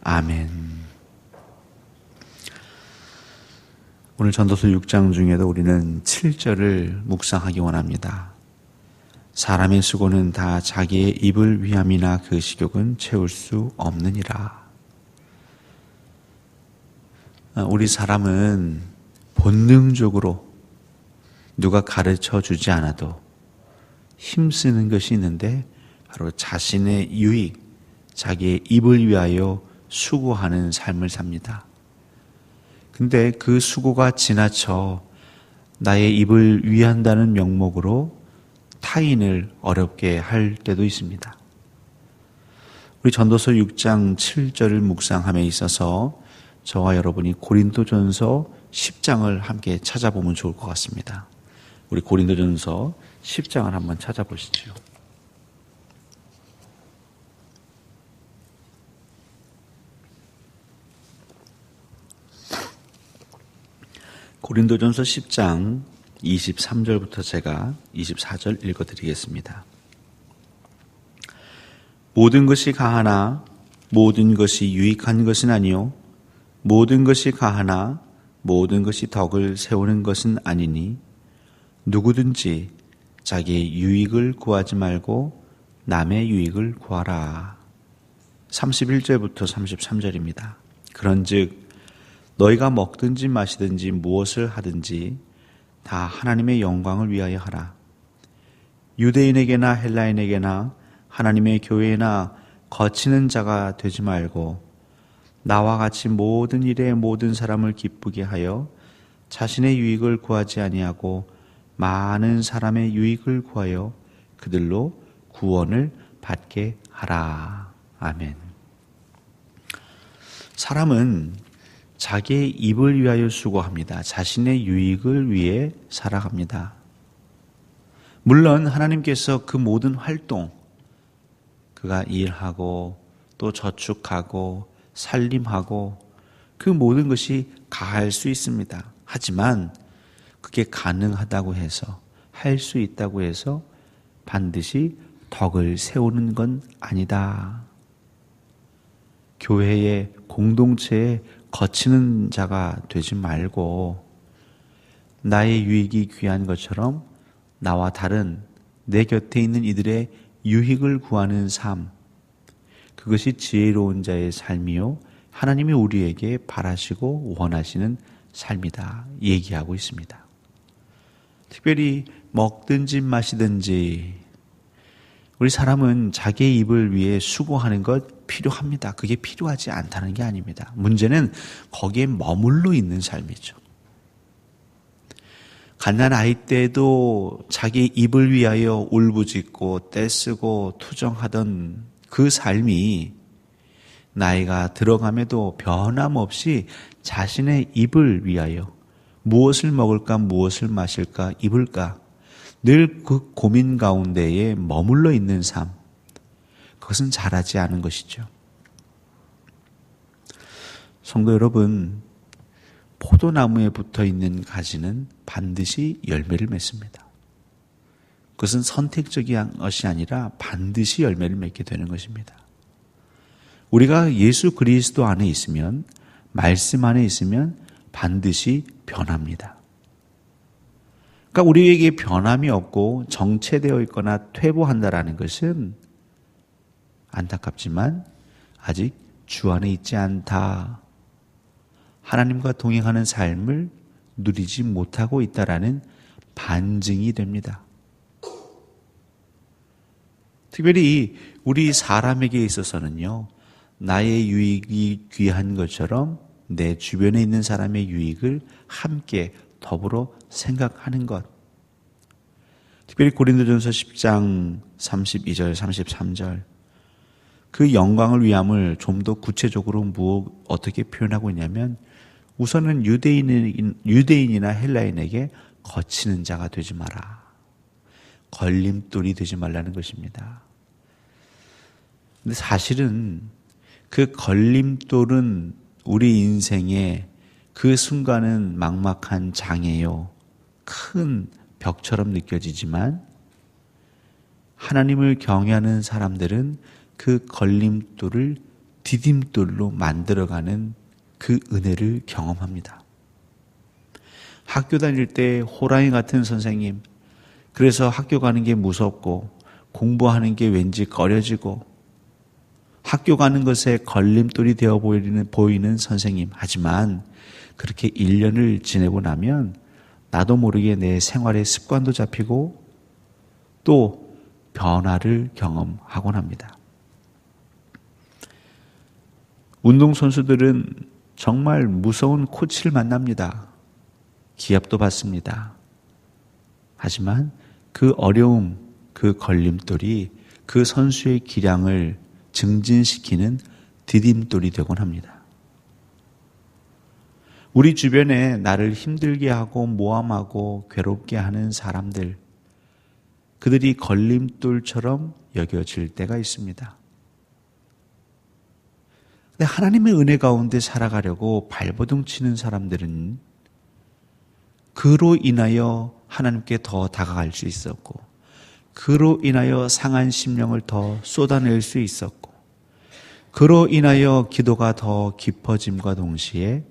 아멘. 오늘 전도서 6장 중에도 우리는 7절을 묵상하기 원합니다. 사람의 수고는 다 자기의 입을 위함이나 그 식욕은 채울 수 없느니라. 우리 사람은 본능적으로 누가 가르쳐 주지 않아도 힘쓰는 것이 있는데 바로 자신의 유익, 자기의 입을 위하여 수고하는 삶을 삽니다. 근데 그 수고가 지나쳐 나의 입을 위한다는 명목으로 타인을 어렵게 할 때도 있습니다. 우리 전도서 6장 7절을 묵상함에 있어서 저와 여러분이 고린도전서 10장을 함께 찾아보면 좋을 것 같습니다. 우리 고린도전서 10장을 한번 찾아보시죠. 고린도전서 10장 23절부터 제가 24절 읽어드리겠습니다. 모든 것이 가하나 모든 것이 유익한 것은 아니요 모든 것이 가하나 모든 것이 덕을 세우는 것은 아니니 누구든지 자기의 유익을 구하지 말고 남의 유익을 구하라. 31절부터 33절입니다. 그런즉 너희가 먹든지 마시든지 무엇을 하든지 다 하나님의 영광을 위하여 하라. 유대인에게나 헬라인에게나 하나님의 교회나 거치는 자가 되지 말고 나와 같이 모든 일에 모든 사람을 기쁘게 하여 자신의 유익을 구하지 아니하고 많은 사람의 유익을 구하여 그들로 구원을 받게 하라. 아멘. 사람은 자기의 입을 위하여 수고합니다. 자신의 유익을 위해 살아갑니다. 물론 하나님께서 그 모든 활동, 그가 일하고 또 저축하고 살림하고 그 모든 것이 가할 수 있습니다. 하지만 그게 가능하다고 해서 할 수 있다고 해서 반드시 덕을 세우는 건 아니다. 교회의 공동체에 거치는 자가 되지 말고 나의 유익이 귀한 것처럼 나와 다른 내 곁에 있는 이들의 유익을 구하는 삶, 그것이 지혜로운 자의 삶이요 하나님이 우리에게 바라시고 원하시는 삶이다 얘기하고 있습니다. 특별히 먹든지 마시든지 우리 사람은 자기의 입을 위해 수고하는 것 필요합니다. 그게 필요하지 않다는 게 아닙니다. 문제는 거기에 머물러 있는 삶이죠. 갓난 아이 때도 자기 입을 위하여 울부짖고 떼쓰고 투정하던 그 삶이 나이가 들어감에도 변함없이 자신의 입을 위하여 무엇을 먹을까 무엇을 마실까 입을까 늘 그 고민 가운데에 머물러 있는 삶, 그것은 잘하지 않은 것이죠. 성도 여러분, 포도나무에 붙어있는 가지는 반드시 열매를 맺습니다. 그것은 선택적인 것이 아니라 반드시 열매를 맺게 되는 것입니다. 우리가 예수 그리스도 안에 있으면, 말씀 안에 있으면 반드시 변합니다. 그러니까 우리에게 변함이 없고 정체되어 있거나 퇴보한다라는 것은 안타깝지만 아직 주 안에 있지 않다. 하나님과 동행하는 삶을 누리지 못하고 있다라는 반증이 됩니다. 특별히 우리 사람에게 있어서는요, 나의 유익이 귀한 것처럼 내 주변에 있는 사람의 유익을 함께 더불어 생각하는 것. 특별히 고린도전서 10장 32절, 33절. 그 영광을 위함을 좀 더 구체적으로 어떻게 표현하고 있냐면 우선은 유대인이나 헬라인에게 거치는 자가 되지 마라. 걸림돌이 되지 말라는 것입니다. 근데 사실은 그 걸림돌은 우리 인생에 그 순간은 막막한 장애요, 큰 벽처럼 느껴지지만 하나님을 경외하는 사람들은 그 걸림돌을 디딤돌로 만들어가는 그 은혜를 경험합니다. 학교 다닐 때 호랑이 같은 선생님, 그래서 학교 가는 게 무섭고 공부하는 게 왠지 꺼려지고 학교 가는 것에 걸림돌이 되어 보이는 선생님. 하지만 그렇게 1년을 지내고 나면 나도 모르게 내 생활의 습관도 잡히고 또 변화를 경험하곤 합니다. 운동선수들은 정말 무서운 코치를 만납니다. 기합도 받습니다. 하지만 그 어려움, 그 걸림돌이 그 선수의 기량을 증진시키는 디딤돌이 되곤 합니다. 우리 주변에 나를 힘들게 하고 모함하고 괴롭게 하는 사람들, 그들이 걸림돌처럼 여겨질 때가 있습니다. 근데 하나님의 은혜 가운데 살아가려고 발버둥 치는 사람들은 그로 인하여 하나님께 더 다가갈 수 있었고, 그로 인하여 상한 심령을 더 쏟아낼 수 있었고, 그로 인하여 기도가 더 깊어짐과 동시에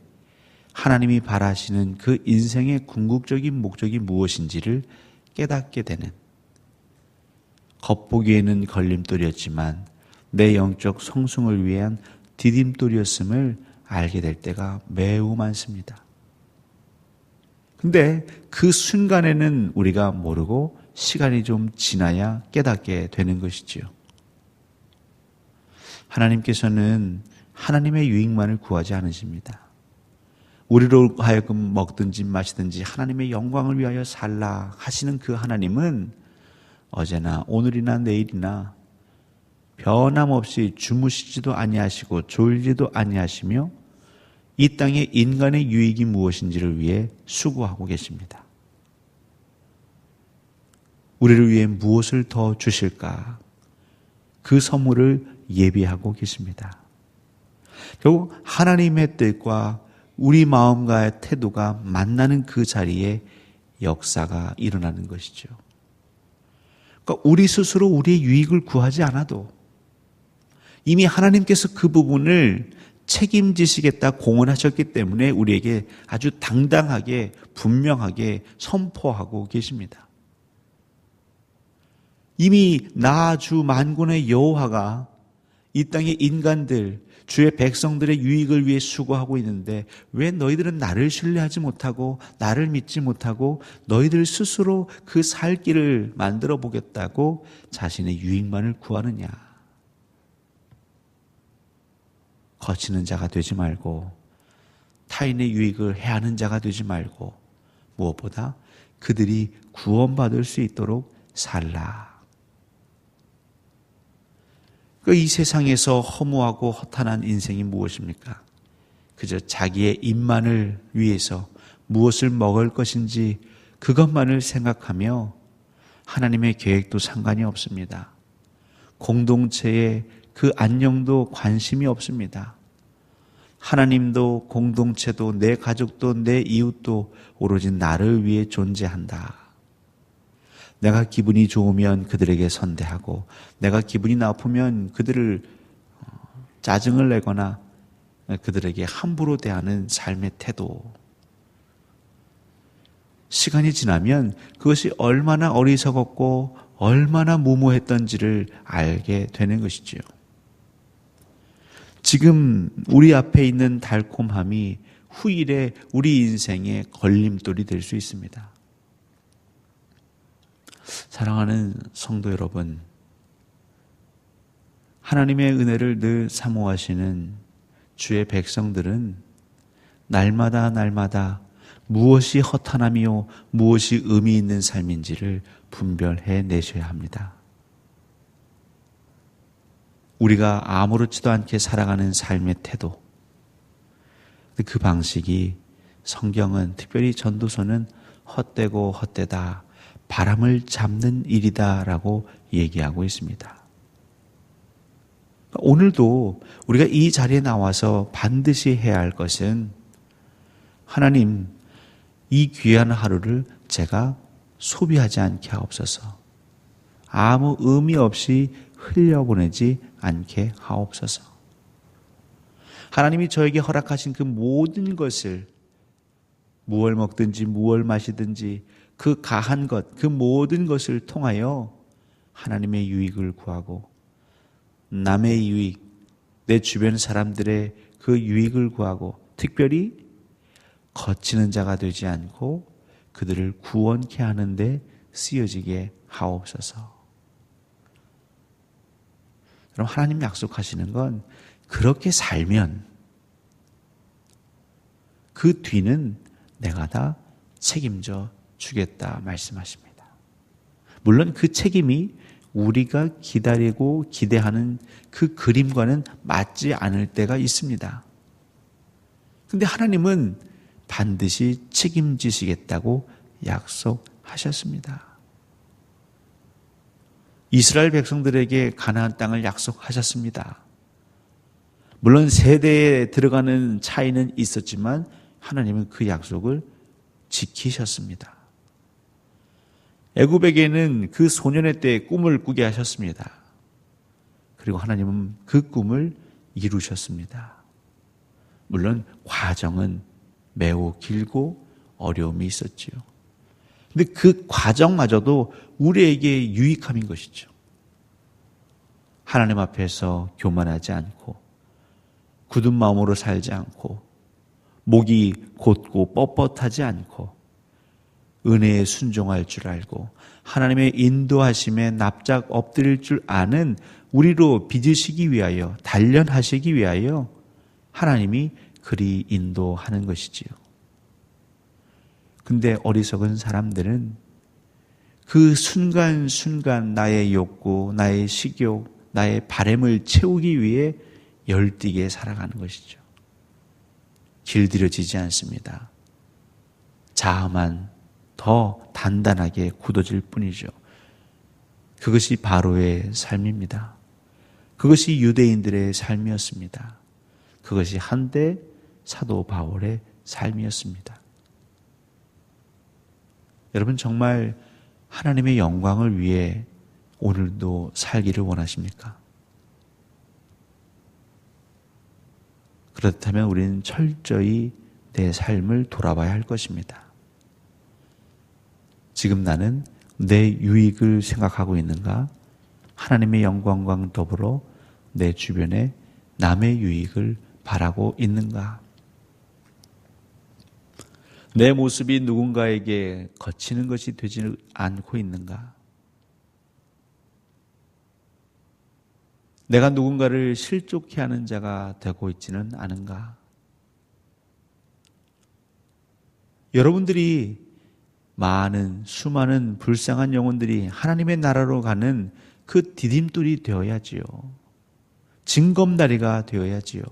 하나님이 바라시는 그 인생의 궁극적인 목적이 무엇인지를 깨닫게 되는, 겉보기에는 걸림돌이었지만 내 영적 성숙을 위한 디딤돌이었음을 알게 될 때가 매우 많습니다. 근데 그 순간에는 우리가 모르고 시간이 좀 지나야 깨닫게 되는 것이지요. 하나님께서는 하나님의 유익만을 구하지 않으십니다. 우리로 하여금 먹든지 마시든지 하나님의 영광을 위하여 살라 하시는 그 하나님은 어제나 오늘이나 내일이나 변함없이 주무시지도 아니하시고 졸지도 아니하시며 이 땅에 인간의 유익이 무엇인지를 위해 수고하고 계십니다. 우리를 위해 무엇을 더 주실까? 그 선물을 예비하고 계십니다. 결국 하나님의 뜻과 우리 마음과의 태도가 만나는 그 자리에 역사가 일어나는 것이죠. 그러니까 우리 스스로 우리의 유익을 구하지 않아도 이미 하나님께서 그 부분을 책임지시겠다 공언하셨기 때문에 우리에게 아주 당당하게 분명하게 선포하고 계십니다. 이미 나 주 만군의 여호와가 이 땅의 인간들, 주의 백성들의 유익을 위해 수고하고 있는데 왜 너희들은 나를 신뢰하지 못하고 나를 믿지 못하고 너희들 스스로 그 살 길을 만들어 보겠다고 자신의 유익만을 구하느냐. 거치는 자가 되지 말고 타인의 유익을 해하는 자가 되지 말고 무엇보다 그들이 구원받을 수 있도록 살라. 이 세상에서 허무하고 허탄한 인생이 무엇입니까? 그저 자기의 입만을 위해서 무엇을 먹을 것인지 그것만을 생각하며 하나님의 계획도 상관이 없습니다. 공동체의 그 안녕도 관심이 없습니다. 하나님도 공동체도 내 가족도 내 이웃도 오로지 나를 위해 존재한다. 내가 기분이 좋으면 그들에게 선대하고 내가 기분이 나쁘면 그들을 짜증을 내거나 그들에게 함부로 대하는 삶의 태도. 시간이 지나면 그것이 얼마나 어리석었고 얼마나 무모했던지를 알게 되는 것이지요. 지금 우리 앞에 있는 달콤함이 후일에 우리 인생의 걸림돌이 될 수 있습니다. 사랑하는 성도 여러분, 하나님의 은혜를 늘 사모하시는 주의 백성들은 날마다 날마다 무엇이 허탄함이요 무엇이 의미 있는 삶인지를 분별해 내셔야 합니다. 우리가 아무렇지도 않게 살아가는 삶의 태도, 그 방식이 성경은, 특별히 전도서는 헛되고 헛되다, 바람을 잡는 일이다라고 얘기하고 있습니다. 오늘도 우리가 이 자리에 나와서 반드시 해야 할 것은 하나님, 이 귀한 하루를 제가 소비하지 않게 하옵소서. 아무 의미 없이 흘려보내지 않게 하옵소서. 하나님이 저에게 허락하신 그 모든 것을 무얼 먹든지 무얼 마시든지 그 가한 것, 그 모든 것을 통하여 하나님의 유익을 구하고 남의 유익, 내 주변 사람들의 그 유익을 구하고 특별히 거치는 자가 되지 않고 그들을 구원케 하는데 쓰여지게 하옵소서. 그럼 하나님 약속하시는 건 그렇게 살면 그 뒤는 내가 다 책임져 주겠다 말씀하십니다. 물론 그 책임이 우리가 기다리고 기대하는 그 그림과는 맞지 않을 때가 있습니다. 근데 하나님은 반드시 책임지시겠다고 약속하셨습니다. 이스라엘 백성들에게 가나안 땅을 약속하셨습니다. 물론 세대에 들어가는 차이는 있었지만 하나님은 그 약속을 지키셨습니다. 애굽에게는 그 소년의 때에 꿈을 꾸게 하셨습니다. 그리고 하나님은 그 꿈을 이루셨습니다. 물론 과정은 매우 길고 어려움이 있었지요. 근데 그 과정마저도 우리에게 유익함인 것이죠. 하나님 앞에서 교만하지 않고 굳은 마음으로 살지 않고 목이 곧고 뻣뻣하지 않고 은혜에 순종할 줄 알고 하나님의 인도하심에 납작 엎드릴 줄 아는 우리로 빚으시기 위하여 단련하시기 위하여 하나님이 그리 인도하는 것이지요. 근데 어리석은 사람들은 그 순간순간 나의 욕구, 나의 식욕, 나의 바램을 채우기 위해 열띠게 살아가는 것이죠. 길들여지지 않습니다. 자아만 더 단단하게 굳어질 뿐이죠. 그것이 바로의 삶입니다. 그것이 유대인들의 삶이었습니다. 그것이 한때 사도 바울의 삶이었습니다. 여러분 정말 하나님의 영광을 위해 오늘도 살기를 원하십니까? 그렇다면 우리는 철저히 내 삶을 돌아봐야 할 것입니다. 지금 나는 내 유익을 생각하고 있는가? 하나님의 영광과 더불어 내 주변에 남의 유익을 바라고 있는가? 내 모습이 누군가에게 거치는 것이 되지 않고 있는가? 내가 누군가를 실족해 하는 자가 되고 있지는 않은가? 여러분들이 수많은 불쌍한 영혼들이 하나님의 나라로 가는 그 디딤돌이 되어야지요. 징검다리가 되어야지요.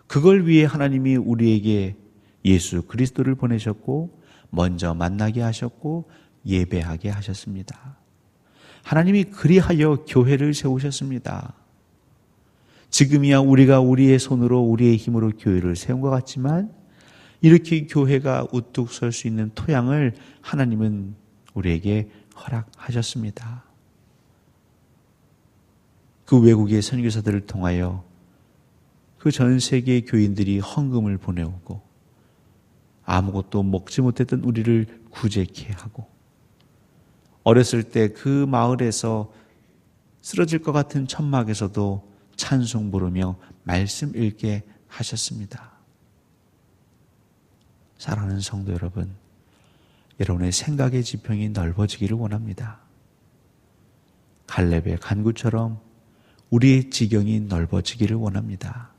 그걸 위해 하나님이 우리에게 예수 그리스도를 보내셨고 먼저 만나게 하셨고 예배하게 하셨습니다. 하나님이 그리하여 교회를 세우셨습니다. 지금이야 우리가 우리의 손으로 우리의 힘으로 교회를 세운 것 같지만 이렇게 교회가 우뚝 설 수 있는 토양을 하나님은 우리에게 허락하셨습니다. 그 외국의 선교사들을 통하여 그 전 세계의 교인들이 헌금을 보내오고 아무것도 먹지 못했던 우리를 구제케 하고 어렸을 때 그 마을에서 쓰러질 것 같은 천막에서도 찬송 부르며 말씀 읽게 하셨습니다. 사랑하는 성도 여러분, 여러분의 생각의 지평이 넓어지기를 원합니다. 갈렙의 간구처럼 우리의 지경이 넓어지기를 원합니다.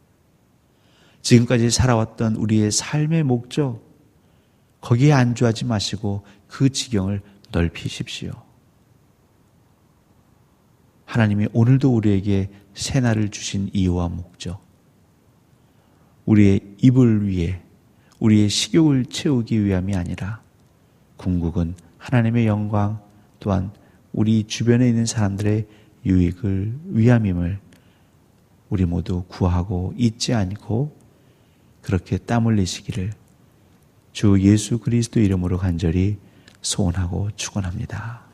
지금까지 살아왔던 우리의 삶의 목적, 거기에 안주하지 마시고 그 지경을 넓히십시오. 하나님이 오늘도 우리에게 새날을 주신 이유와 목적, 우리의 입을 위해 우리의 식욕을 채우기 위함이 아니라 궁극은 하나님의 영광 또한 우리 주변에 있는 사람들의 유익을 위함임을 우리 모두 구하고 잊지 않고 그렇게 땀 흘리시기를 주 예수 그리스도 이름으로 간절히 소원하고 축원합니다.